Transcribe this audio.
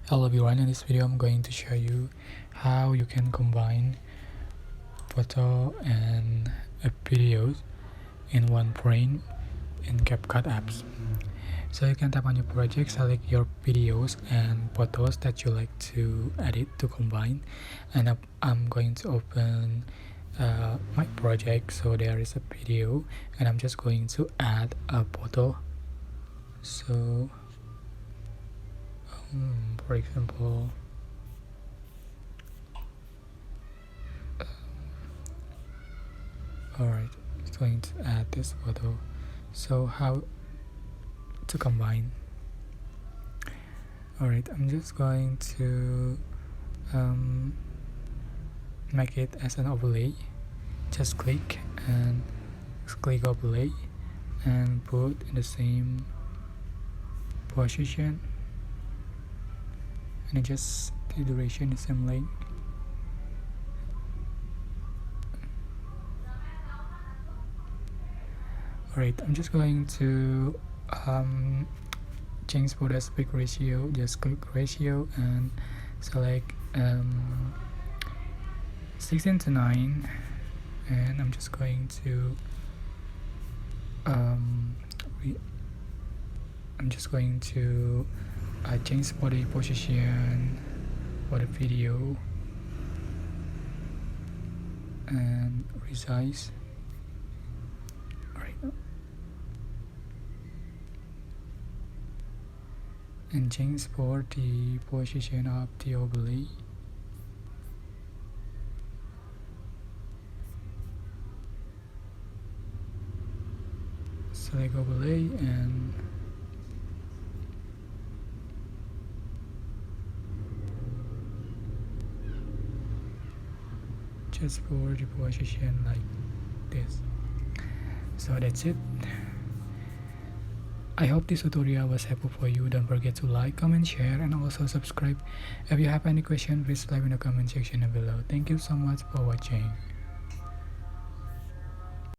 Hello everyone, in this video I'm going to show you how you can combine photo and videos in one frame in CapCut apps. So you can tap on your project, select your videos and photos that you like to edit to combine, and I'm going to open my project. So there is a video and I'm just going to add a photo. So for example, alright, it's going to add this photo. So how to combine? Alright, I'm just going to make it as an overlay. Just click overlay and put in the same position, and just the duration the same length. Alright, I'm just going to change for the aspect ratio. Just click ratio and select 16:9, and I'm just going to change for the position for the video and resize. Alright, and change for the position of the overlay. Select overlay and just for the position like this. So that's it. I hope this tutorial was helpful for you. Don't forget to like, comment, share, and also subscribe. If you have any question, please leave in the comment section below. Thank you so much for watching.